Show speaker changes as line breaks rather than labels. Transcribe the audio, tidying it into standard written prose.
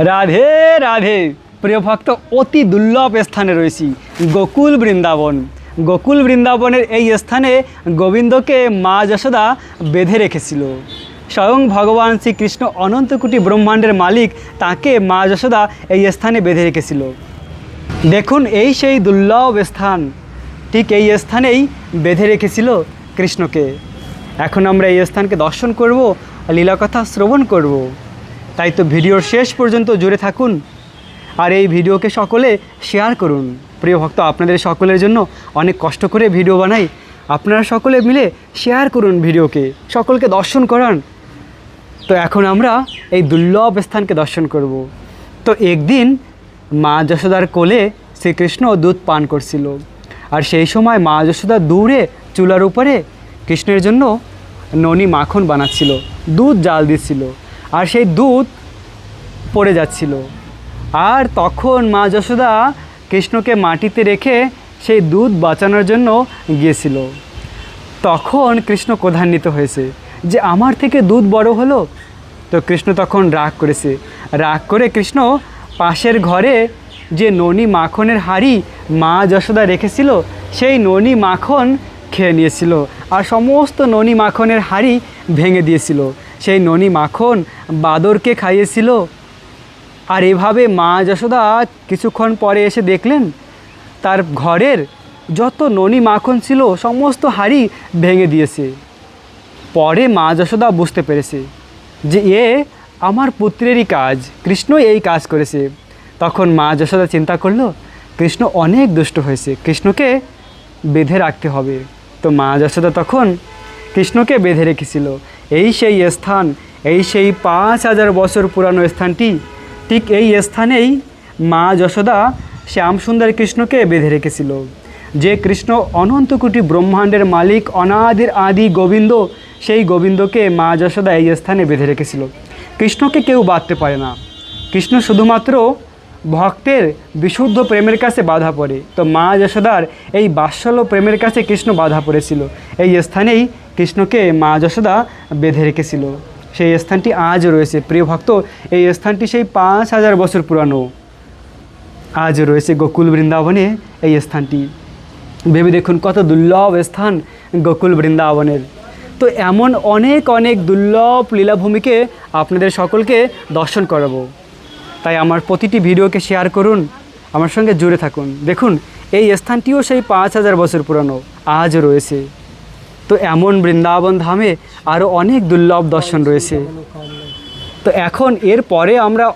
রাধে রাধে প্রিয় ভক্ত, অতি দুর্লভ স্থানে রয়েছি গোকুল বৃন্দাবন। গোকুল বৃন্দাবনের এই স্থানে গোবিন্দকে মা যশোদা বেঁধে রেখেছিল। স্বয়ং ভগবান শ্রীকৃষ্ণ অনন্ত কোটি ব্রহ্মাণ্ডের মালিক, তাকে মা যশোদা এই স্থানে বেঁধে রেখেছিল। দেখুন, এই সেই দুর্লভ স্থান, ঠিক এই স্থানেই বেঁধে রেখেছিল কৃষ্ণকে। এখন আমরা এই স্থানকে দর্শন করব, লীলাকথা শ্রবণ করব। তাই তো ভিডিওর শেষ পর্যন্ত জুড়ে থাকুন, আর এই ভিডিওকে সকলে শেয়ার করুন। প্রিয় ভক্ত, আপনাদের সকলের জন্য অনেক কষ্ট করে ভিডিও বানাই, আপনারা সকলে মিলে শেয়ার করুন ভিডিওকে, সকলকে দর্শন করান। তো এখন আমরা এই দুর্লভ স্থানকে দর্শন করব। তো একদিন মা যশোদার কোলে শ্রীকৃষ্ণ দুধ পান করছিল, আর সেই সময় মা যশোদা দূরে চুলার উপরে কৃষ্ণের জন্য ননি মাখন বানাচ্ছিল, দুধ জাল দিচ্ছিল, আর সেই দুধ পড়ে যাচ্ছিল। আর তখন মা যশোদা কৃষ্ণকে মাটিতে রেখে সেই দুধ বাঁচানোর জন্য গিয়েছিল। তখন কৃষ্ণ ক্রোধান্বিত হয়েছে যে আমার থেকে দুধ বড় হলো। তো কৃষ্ণ তখন রাগ করেছে। রাগ করে কৃষ্ণ পাশের ঘরে যে ননি মাখনের হাঁড়ি মা যশোদা রেখেছিল, সেই ননি মাখন খেয়ে নিয়েছিল, আর সমস্ত ননি মাখনের হাঁড়ি ভেঙে দিয়েছিল। সেই ননি মাখন বাদরকে খাইয়েছিল। আর এভাবে মা যশোদা কিছুক্ষণ পরে এসে দেখলেন তার ঘরের যত ননি মাখন ছিল সমস্ত হাঁড়ি ভেঙে দিয়েছে। পরে মা যশোদা বুঝতে পেরেছে যে এ আমার পুত্রেরই কাজ, কৃষ্ণ এই কাজ করেছে। তখন মা যশোদা চিন্তা করলো কৃষ্ণ অনেক দুষ্ট হয়েছে, কৃষ্ণকে বেঁধে রাখতে হবে। তো মা যশোদা তখন কৃষ্ণকে বেঁধে রেখেছিল। এই সেই স্থান, এই সেই 5000 বছর পুরানো স্থানটি, ঠিক এই স্থানেই মা যশোদা শ্যামসুন্দর কৃষ্ণকে বেঁধে রেখেছিল। যে কৃষ্ণ অনন্ত কোটি ব্রহ্মাণ্ডের মালিক, অনাদির আদি গোবিন্দ, সেই গোবিন্দকে মা যশোদা এই স্থানে বেঁধে রেখেছিল। কৃষ্ণকে কেউ বাঁধতে পারে না, কৃষ্ণ শুধুমাত্র ভক্তের বিশুদ্ধ প্রেমের কাছে বাধা পড়ে। তো মা যশোদার এই বাৎসল্য প্রেমের কাছে কৃষ্ণ বাধা পড়েছিল। এই স্থানেই কৃষ্ণকে মা যশোদা বেঁধে রেখেছিল। সেই স্থানটি আজও রয়েছে। প্রিয় ভক্ত, এই স্থানটি সেই 5000 বছর পুরানো, আজও রয়েছে গোকুল বৃন্দাবনে এই স্থানটি। ভেবে দেখুন কত দুর্লভ স্থান গোকুল বৃন্দাবনের। তো এমন অনেক অনেক দুর্লভ লীলাভূমিকে আপনাদের সকলকে দর্শন করাবো। তাই আমার প্রতিটি ভিডিওকে শেয়ার করুন, আমার সঙ্গে জুড়ে থাকুন। দেখুন, এই স্থানটিও সেই 5000 বছর পুরানো, আজও রয়েছে। তো এমন বৃন্দাবন ধামে আরও অনেক দুর্লভ দর্শন রয়েছে। তো এখন এর পরে আমরা